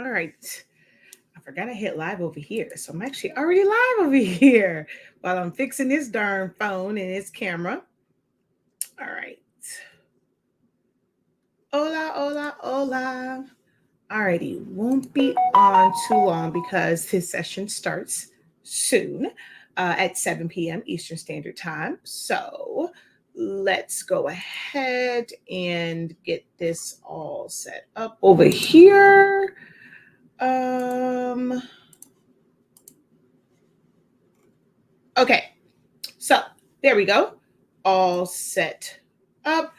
All right. I forgot I hit live over here. So I'm actually already live over here while I'm fixing this darn phone and its camera. All right. Hola, hola, hola. Alrighty, won't be on too long because this session starts soon at 7 p.m. Eastern Standard Time. So let's go ahead and get this all set up over here. Um, okay, so there we go. All set up.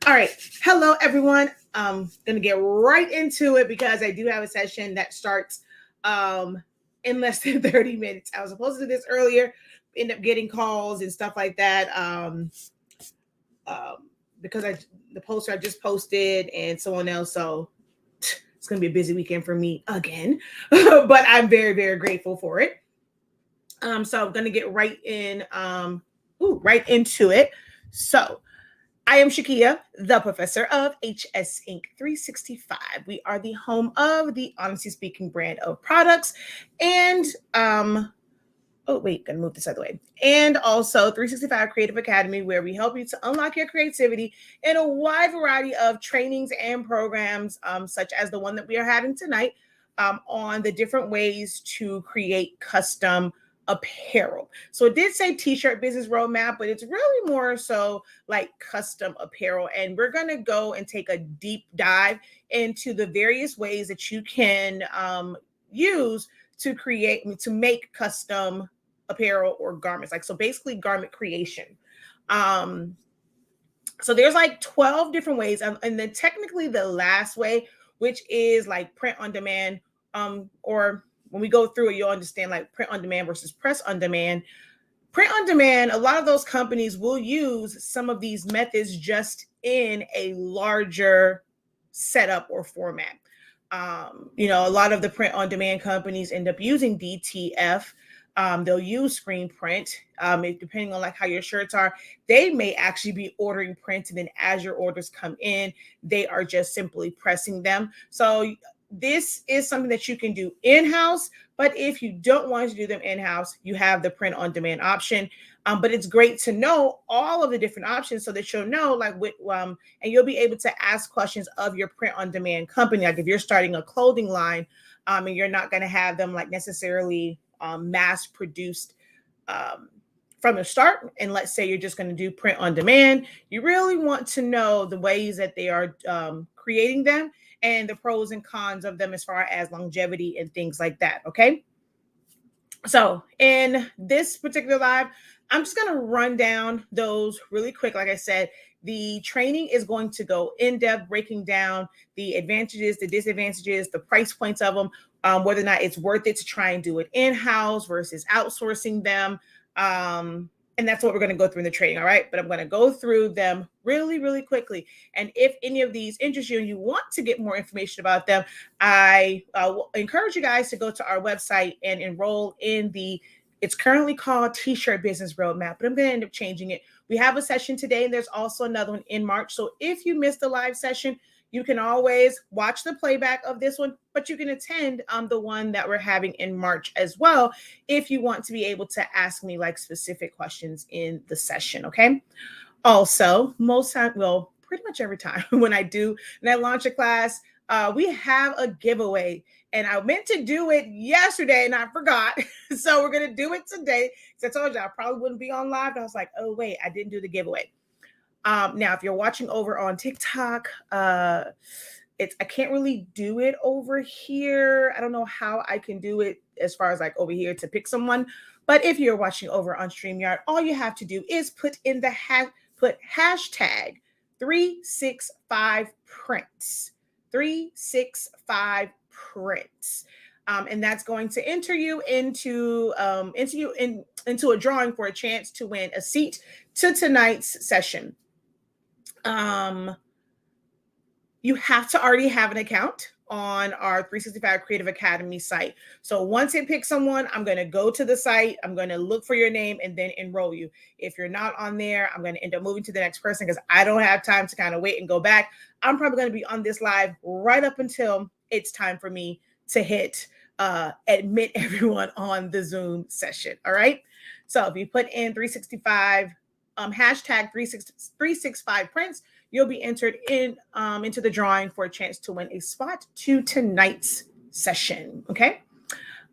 All right. Hello, everyone. I'm going to get right into it because I do have a session that starts um, in less than 30 minutes. I was supposed to do this earlier, end up getting calls and stuff like that um, because the poster I just posted and someone else. So it's going to be a busy weekend for me again, but I'm very, very grateful for it. So I'm going to get right into it. So I am Shakia, the professor of HSINK365. We are the home of the Honestly Speaking brand of products. And, gonna move this other way. And also 365 Creative Academy, where we help you to unlock your creativity in a wide variety of trainings and programs, such as the one that we are having tonight, on the different ways to create custom apparel. So it did say t-shirt business roadmap, but it's really more so like custom apparel. And we're going to go and take a deep dive into the various ways that you can use to make custom apparel or garments. Like, so basically garment creation. So there's like 12 different ways. And then technically the last way, which is like print on demand, or when we go through it, you'll understand like print on demand versus press on demand. Print on demand, a lot of those companies will use some of these methods just in a larger setup or format. A lot of the print on demand companies end up using DTF. They'll use screen print. Depending on like how your shirts are, they may actually be ordering print, and then as your orders come in, they are just simply pressing them. So this is something that you can do in-house, but if you don't want to do them in-house, you have the print on demand option. But it's great to know all of the different options so that you'll know and you'll be able to ask questions of your print on demand company. Like if you're starting a clothing line, and you're not going to have them like necessarily mass produced from the start. And let's say you're just going to do print on demand. You really want to know the ways that they are creating them and the pros and cons of them as far as longevity and things like that. Okay. So in this particular live, I'm just going to run down those really quick. Like I said, the training is going to go in depth, breaking down the advantages, the disadvantages, the price points of them, whether or not it's worth it to try and do it in-house versus outsourcing them. And that's what we're going to go through in the training. All right. But I'm going to go through them really, really quickly. And if any of these interest you and you want to get more information about them, I will encourage you guys to go to our website and enroll in it's currently called T-shirt Business Roadmap, but I'm going to end up changing it. We have a session today, and there's also another one in March. So if you missed the live session, you can always watch the playback of this one, but you can attend the one that we're having in March as well if you want to be able to ask me like specific questions in the session, okay? Also, pretty much every time when I launch a class, we have a giveaway. And I meant to do it yesterday and I forgot. So we're going to do it today. Because I told you I probably wouldn't be on live. I was like, oh, wait, I didn't do the giveaway. Now, if you're watching over on TikTok, I can't really do it over here. I don't know how I can do it as far as like over here to pick someone. But if you're watching over on StreamYard, all you have to do is put in the hashtag 365prints. 365 prints. And that's going to enter you into a drawing for a chance to win a seat to tonight's session. You have to already have an account on our 365 Creative Academy site. So once it picks someone, I'm going to go to the site. I'm going to look for your name and then enroll you. If you're not on there, I'm going to end up moving to the next person because I don't have time to kind of wait and go back. I'm probably going to be on this live right up until it's time for me to hit admit everyone on the Zoom session. All right. So if you put in 365 hashtag 365 prints, you'll be entered in into the drawing for a chance to win a spot to tonight's session. Okay.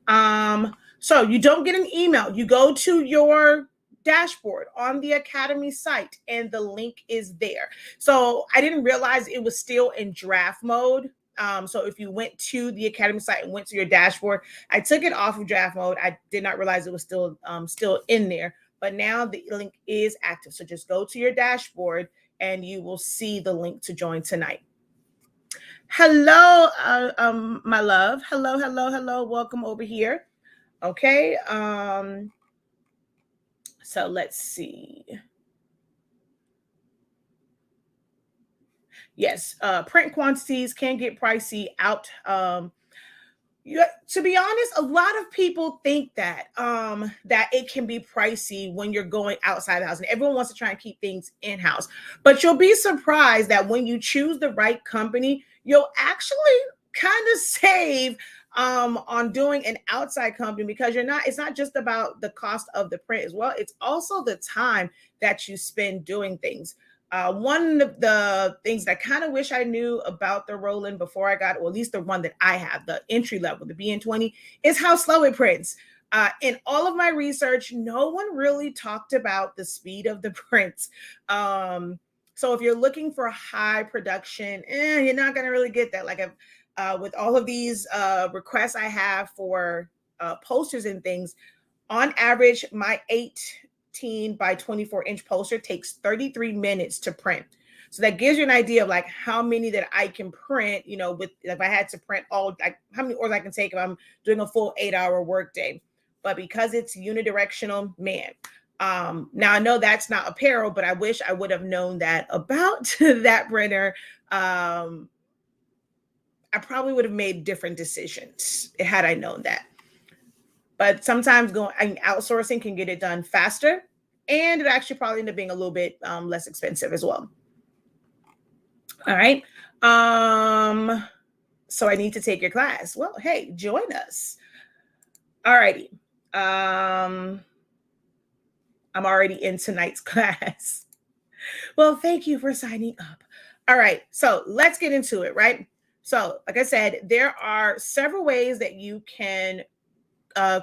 So you don't get an email. You go to your dashboard on the Academy site and the link is there. So I didn't realize it was still in draft mode. So if you went to the Academy site and went to your dashboard, I took it off of draft mode. I did not realize it was still in there, but now the link is active. So just go to your dashboard and you will see the link to join tonight. Hello, my love. Hello. Welcome over here. Okay. So let's see. Yes, print quantities can get pricey out. To be honest, a lot of people think that that it can be pricey when you're going outside the house, and everyone wants to try and keep things in house. But you'll be surprised that when you choose the right company, you'll actually kind of save on doing an outside company, because it's not just about the cost of the print as well. It's also the time that you spend doing things. One of the things that I kind of wish I knew about the Roland before I got, or at least the one that I have, the entry level, the BN20, is how slow it prints. In all of my research, no one really talked about the speed of the prints. So if you're looking for high production, you're not going to really get that. Like with all of these requests I have for posters and things, on average, my 18 by 24 inch poster takes 33 minutes to print. So that gives you an idea of like how many that I can print, with, if I had to print how many orders I can take if I'm doing a full 8-hour workday. But because it's unidirectional, man. Now I know that's not apparel, but I wish I would have known that about that printer. I probably would have made different decisions had I known that. But sometimes outsourcing can get it done faster, and it actually probably end up being a little bit less expensive as well. All right. So I need to take your class. Well, hey, join us. All righty. I'm already in tonight's class. Well, thank you for signing up. All right. So let's get into it, right? So like I said, there are several ways that you can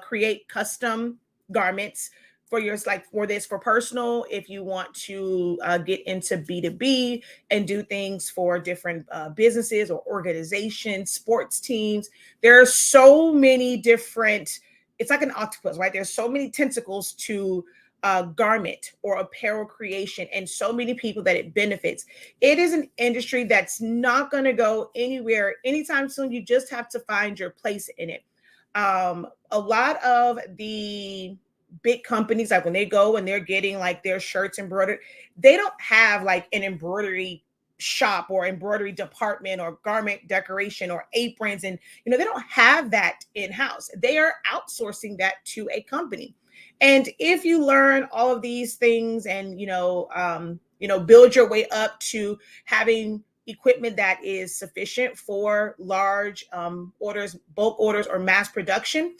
create custom garments for yours, like for personal, if you want to get into B2B and do things for different businesses or organizations, sports teams. There are so many different, it's like an octopus, right? There's so many tentacles to garment or apparel creation, and so many people that it benefits. It is an industry that's not going to go anywhere anytime soon. You just have to find your place in it. A lot of the big companies, like when they go and they're getting like their shirts embroidered, they don't have like an embroidery shop or embroidery department or garment decoration or aprons, and they don't have that in-house. They are outsourcing that to a company. And if you learn all of these things and build your way up to having equipment that is sufficient for large orders, bulk orders, or mass production,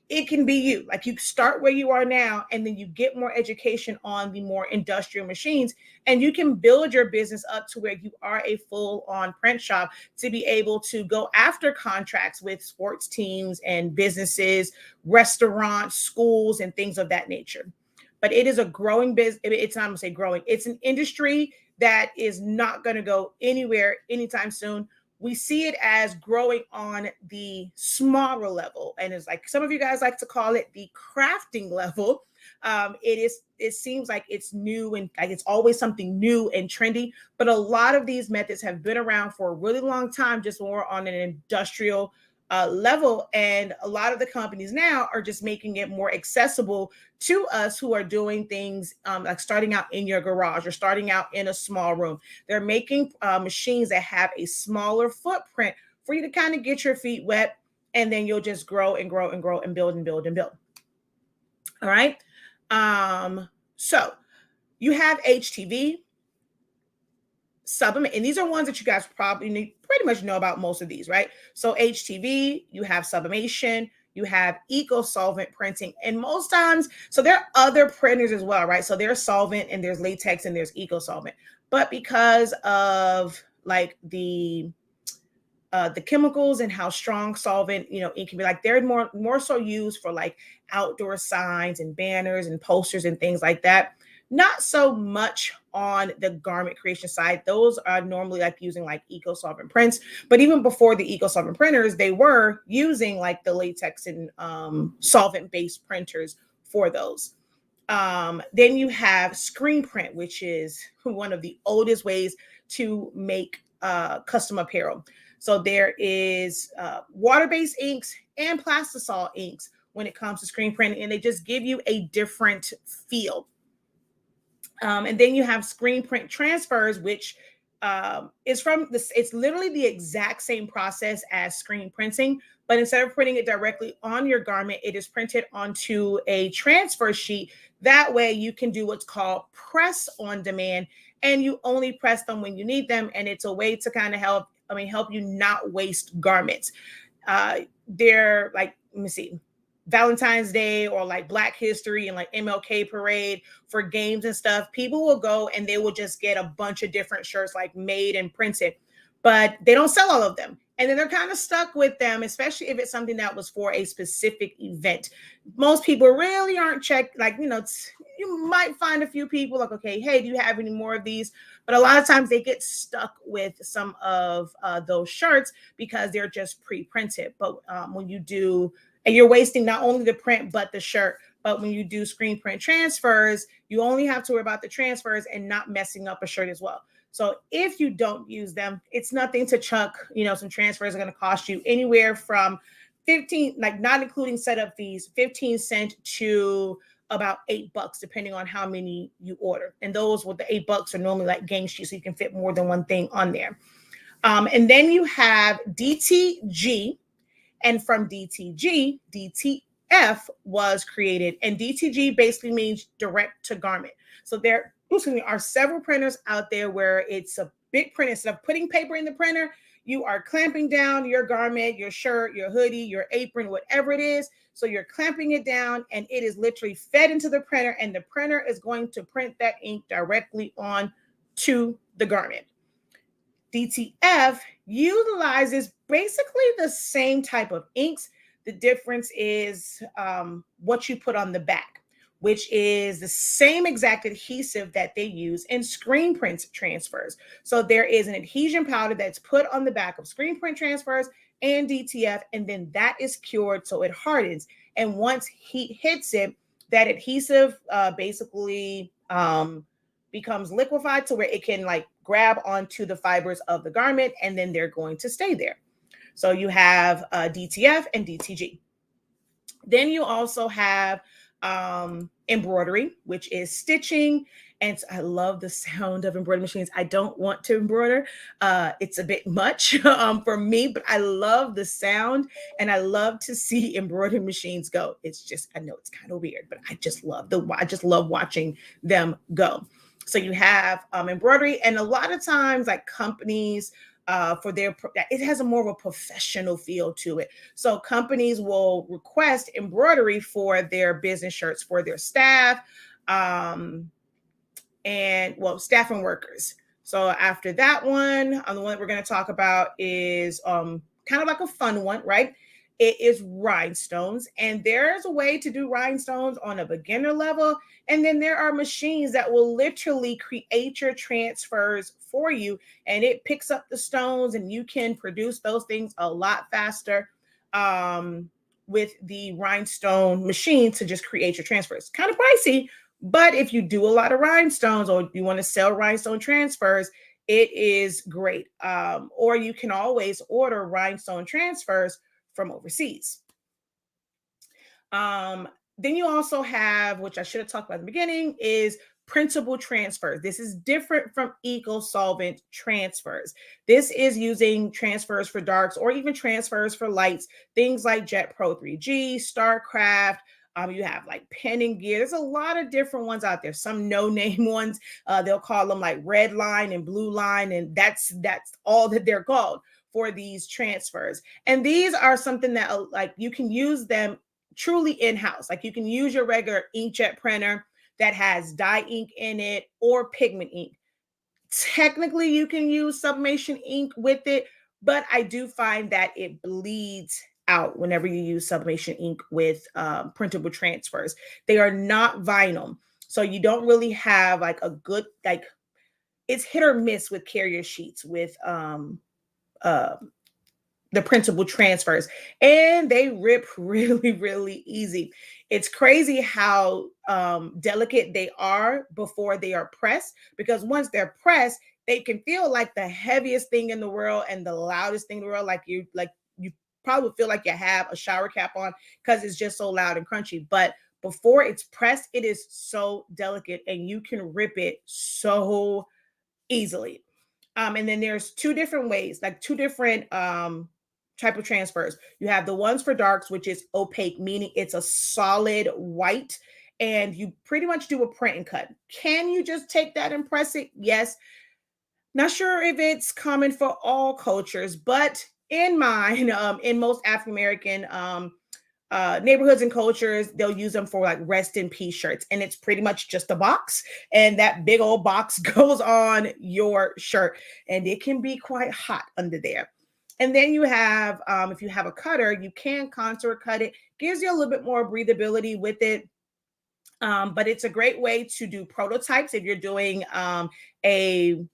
it can be you. Like, you start where you are now, and then you get more education on the more industrial machines, and you can build your business up to where you are a full-on print shop to be able to go after contracts with sports teams and businesses, restaurants, schools, and things of that nature. But it is a growing business. It's not going to say growing. It's an industry that is not going to go anywhere anytime soon. We see it as growing on the smaller level, and it's like some of you guys like to call it the crafting level. It seems like it's new, and like it's always something new and trendy, but a lot of these methods have been around for a really long time, just more on an industrial level. And a lot of the companies now are just making it more accessible to us who are doing things like starting out in your garage or starting out in a small room. They're making machines that have a smaller footprint for you to kind of get your feet wet, and then you'll just grow and grow and grow and build and build and build. All right. So you have HTV, Sublimation, and these are ones that you guys probably pretty much know about most of these, right? So HTV, you have sublimation, you have eco solvent printing, and most times, so there are other printers as well, right? So there's solvent and there's latex and there's eco solvent, but because of like the chemicals and how strong solvent, ink can be, like they're more so used for like outdoor signs and banners and posters and things like that. Not so much on the garment creation side. Those are normally like using like eco solvent prints, but even before the eco solvent printers, they were using like the latex and solvent based printers for those. Then you have screen print, which is one of the oldest ways to make custom apparel. So there is water-based inks and plastisol inks when it comes to screen printing, and they just give you a different feel. And then you have screen print transfers, which is from this. It's literally the exact same process as screen printing, but instead of printing it directly on your garment, it is printed onto a transfer sheet. That way you can do what's called press on demand, and you only press them when you need them. And it's a way to kind of help you not waste garments. They're like, let me see, Valentine's Day or like Black History and like MLK parade for games and stuff, people will go and they will just get a bunch of different shirts like made and printed, but they don't sell all of them. And then they're kind of stuck with them, especially if it's something that was for a specific event. Most people really aren't checked. Like, you might find a few people like, okay, hey, do you have any more of these? But a lot of times they get stuck with some of those shirts because they're just pre-printed. But when you do, and you're wasting not only the print, but the shirt. But when you do screen print transfers, you only have to worry about the transfers and not messing up a shirt as well. So if you don't use them, it's nothing to chuck. Some transfers are going to cost you anywhere from 15, like not including setup fees, 15 cents to about $8, depending on how many you order. And those with the $8 are normally like gang sheets, so you can fit more than one thing on there. And then you have DTG, and from DTG, DTF was created. And DTG basically means direct to garment. So there are several printers out there where it's a big print. Instead of putting paper in the printer, you are clamping down your garment, your shirt, your hoodie, your apron, whatever it is. So you're clamping it down and it is literally fed into the printer, and the printer is going to print that ink directly on to the garment. DTF utilizes basically the same type of inks. The difference is what you put on the back, which is the same exact adhesive that they use in screen print transfers. So there is an adhesion powder that's put on the back of screen print transfers and DTF, and then that is cured so it hardens. And once heat hits it, that adhesive basically becomes liquefied to where it can like grab onto the fibers of the garment, and then they're going to stay there. So you have DTF and DTG. Then you also have embroidery, which is stitching. And I love the sound of embroidery machines. I don't want to embroider. It's a bit much for me, but I love the sound and I love to see embroidery machines go. It's just, I know it's kind of weird, but I just love watching them go. So you have embroidery, and a lot of times like companies it has a more of a professional feel to it. So companies will request embroidery for their business shirts for their staff, staff and workers. So after that one, the one that we're going to talk about is kind of like a fun one, right? It is rhinestones, and there's a way to do rhinestones on a beginner level. And then there are machines that will literally create your transfers for you, and it picks up the stones, and you can produce those things a lot faster with the rhinestone machine to just create your transfers. Kind of pricey, but if you do a lot of rhinestones or you want to sell rhinestone transfers, it is great. Or you can always order rhinestone transfers from overseas. Then you also have, which I should have talked about at the beginning, is printable transfers. This is different from eco solvent transfers. This is using transfers for darks or even transfers for lights, things like Jet Pro 3G, StarCraft. You have like Pen and Gear. There's a lot of different ones out there. Some no-name ones. They'll call them like Red Line and Blue Line, and that's all that they're called for these transfers. And these are something that like you can use them truly in-house. Like you can use your regular inkjet printer that has dye ink in it or pigment ink. Technically, you can use sublimation ink with it, but I do find that it bleeds out whenever you use sublimation ink with printable transfers. They are not vinyl, so you don't really have like a good, like, it's hit or miss with carrier sheets with uh, the printable transfers, and they rip really, really easy. It's crazy how delicate they are before they are pressed, because once they're pressed, they can feel like the heaviest thing in the world and the loudest thing in the world. Like you probably feel like you have a shower cap on because it's just so loud and crunchy. But before it's pressed, it is so delicate and you can rip it so easily. And then there's two different ways, like two different type of transfers. You have the ones for darks, which is opaque, meaning it's a solid white, and you pretty much do a print and cut. Can you just take that and press it? Yes. Not sure if it's common for all cultures, but in mine, in most African American neighborhoods and cultures, they'll use them for like rest in peace shirts, and it's pretty much just a box, and that big old box goes on your shirt, and it can be quite hot under there. And then you have, if you have a cutter, you can contour cut it. Gives you a little bit more breathability with it. But it's a great way to do prototypes if you're doing creating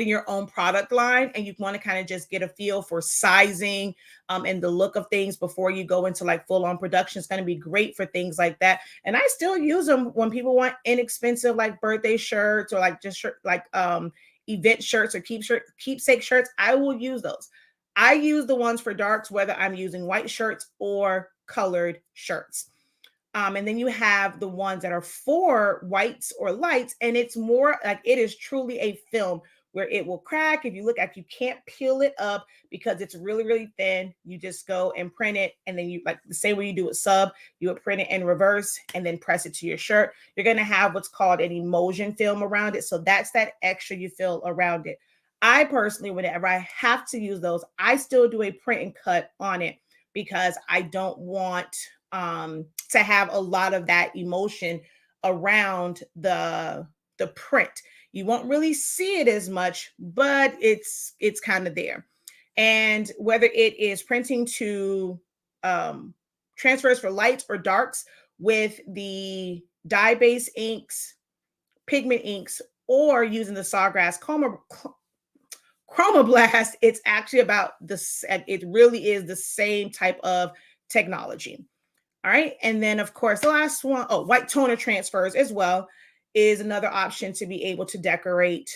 your own product line and you want to kind of just get a feel for sizing and the look of things before you go into like full on production. It's going to be great for things like that. And I still use them when people want inexpensive like birthday shirts or like just event shirts or keepsake shirts. I will use those. I use the ones for darks, whether I'm using white shirts or colored shirts. And then you have the ones that are for whites or lights, and it's more like it is truly a film where it will crack. If you look at, you can't peel it up because it's really, really thin. You just go and print it, and then you, like the same way you do with sub, you would print it in reverse and then press it to your shirt. You're going to have what's called an emulsion film around it. So that's that extra you feel around it. I personally, whenever I have to use those, I still do a print and cut on it because I don't want to have a lot of that emotion around the print. You won't really see it as much, but it's kind of there. And whether it is printing to transfers for lights or darks with the dye-based inks, pigment inks, or using the Sawgrass Chroma Blast, it's actually about this. It really is the same type of technology. All right. And then, of course, the last one, white toner transfers as well is another option to be able to decorate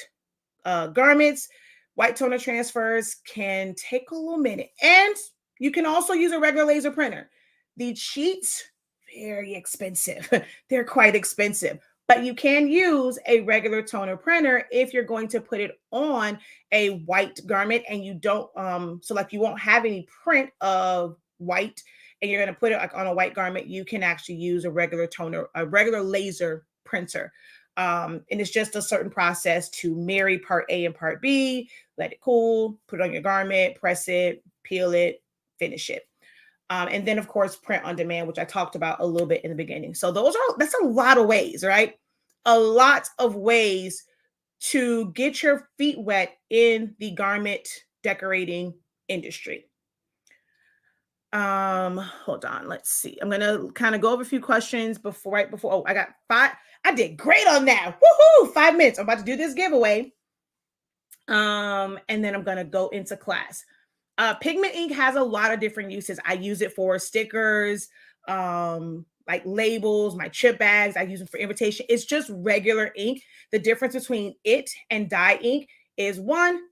garments. White toner transfers can take a little minute. And you can also use a regular laser printer. The sheets, very expensive. They're quite expensive. But you can use a regular toner printer if you're going to put it on a white garment and you don't, so like you won't have any print of white, and you're going to put it like on a white garment, you can actually use a regular toner, a regular laser printer. And it's just a certain process to marry part A and part B, let it cool, put it on your garment, press it, peel it, finish it. And then, of course, print on demand, which I talked about a little bit in the beginning. So that's a lot of ways, right? A lot of ways to get your feet wet in the garment decorating industry. Hold on, let's see. I'm gonna kind of go over a few questions right before. Oh, I got 5. I did great on that. Woohoo! 5 minutes. I'm about to do this giveaway. And then I'm gonna go into class. Pigment ink has a lot of different uses. I use it for stickers, like labels, my chip bags. I use them for invitation. It's just regular ink. The difference between it and dye ink is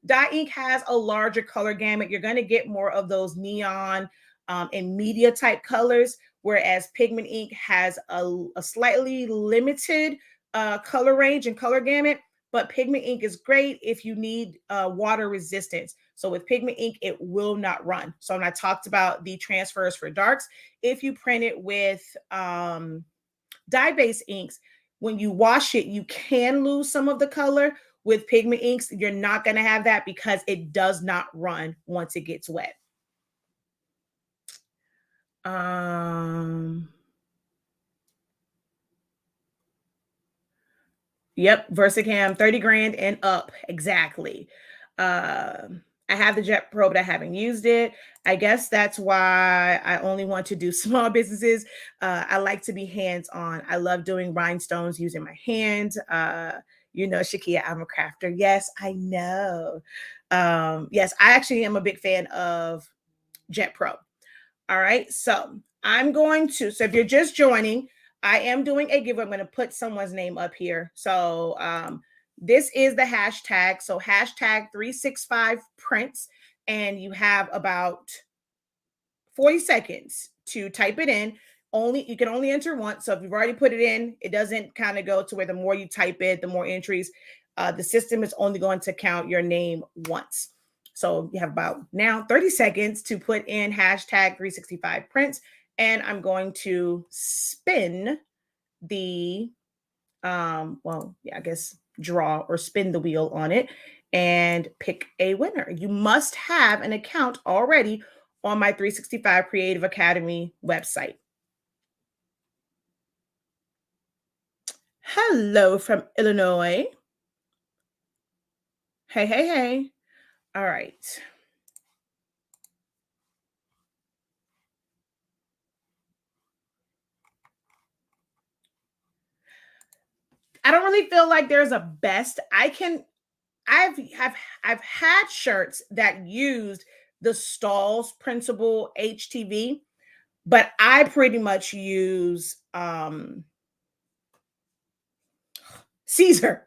dye ink has a larger color gamut. You're going to get more of those neon and media type colors, whereas pigment ink has a slightly limited color range and color gamut. But pigment ink is great if you need water resistance. So with pigment ink, it will not run. So when I talked about the transfers for darks, if you print it with dye-based inks, when you wash it, you can lose some of the color. with pigment inks, you're not going to have that because it does not run once it gets wet. Yep, Versacam, 30 grand and up. Exactly. I have the Jet Pro, but I haven't used it. I guess that's why I only want to do small businesses. I like to be hands-on. I love doing rhinestones using my hands. Shakia, I'm a crafter. Yes, I know. Yes, I actually am a big fan of Jet Pro. All right. So if you're just joining, I am doing a giveaway. I'm going to put someone's name up here. So this is the hashtag. So hashtag 365 prints. And you have about 40 seconds to type it in. You can only enter once. So if you've already put it in, it doesn't kind of go to where the more you type it, the more entries. The system is only going to count your name once. So you have about now 30 seconds to put in hashtag 365 prints. And I'm going to spin the, draw or spin the wheel on it and pick a winner. You must have an account already on my 365 Creative Academy website. Hello from Illinois. Hey, hey, hey. All right. I don't really feel like there's a best. I've had shirts that used the Stahl's Principle HTV, but I pretty much use Caesar.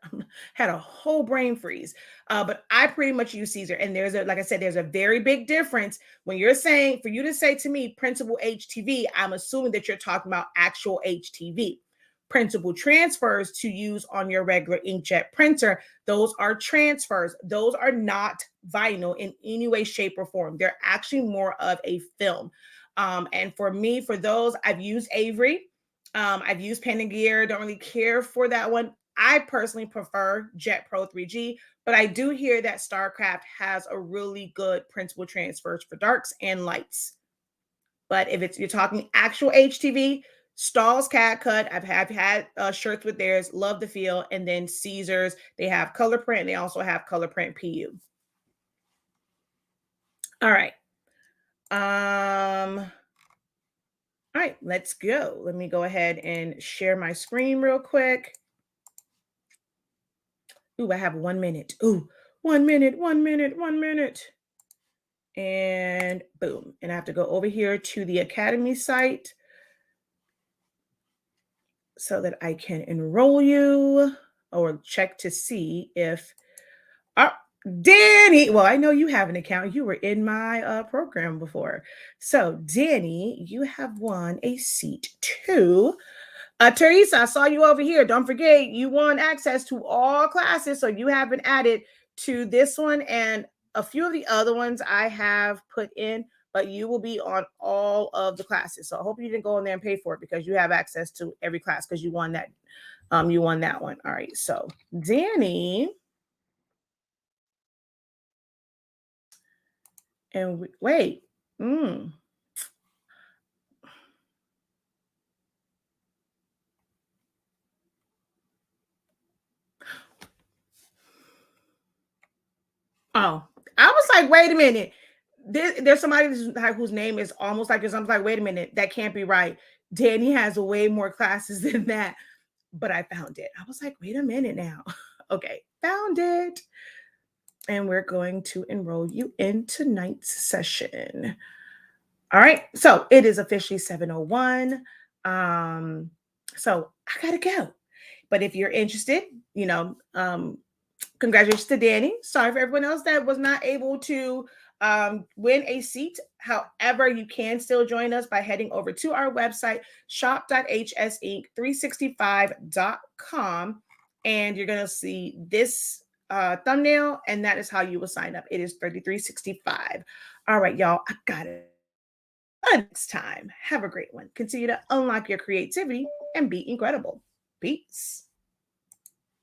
Had a whole brain freeze. But I pretty much use Caesar. And like I said, there's a very big difference when you're saying, for you to say to me, Principle HTV, I'm assuming that you're talking about actual HTV. Principle transfers to use on your regular inkjet printer, those are transfers. Those are not vinyl in any way, shape, or form. They're actually more of a film. And for me, for those, I've used Avery. I've used Pen and Gear. Don't really care for that one. I personally prefer Jet Pro 3G, but I do hear that StarCraft has a really good principal transfers for darks and lights. But if you're talking actual HTV, Stahl's Cat Cut, I've had shirts with theirs, love the feel, and then Caesars, they have color print, and they also have color print PU. All right. All right, let's go. Let me go ahead and share my screen real quick. Ooh, I have 1 minute. Ooh, 1 minute, 1 minute, 1 minute. And boom. And I have to go over here to the Academy site so that I can enroll you or check to see if Danny, well, I know you have an account. You were in my program before. So Danny, you have won a seat too. Teresa, I saw you over here. Don't forget, you won access to all classes. So you have been added to this one and a few of the other ones I have put in, but you will be on all of the classes. So I hope you didn't go in there and pay for it because you have access to every class because you won that. You won that one. All right. So Danny. And wait. Oh, I was like, wait a minute. There's somebody whose name is almost like this. I'm like, wait a minute, that can't be right. Danny has way more classes than that, but I found it. I was like, wait a minute now. Okay, found it. And we're going to enroll you in tonight's session. All right, so it is officially 7:01. So I gotta go. But if you're interested, congratulations to Danny. Sorry for everyone else that was not able to win a seat. However, you can still join us by heading over to our website, shop.hsink365.com. And you're going to see this thumbnail, and that is how you will sign up. It is $33.65. All right, y'all, I got it. Next time, have a great one. Continue to unlock your creativity and be incredible. Peace.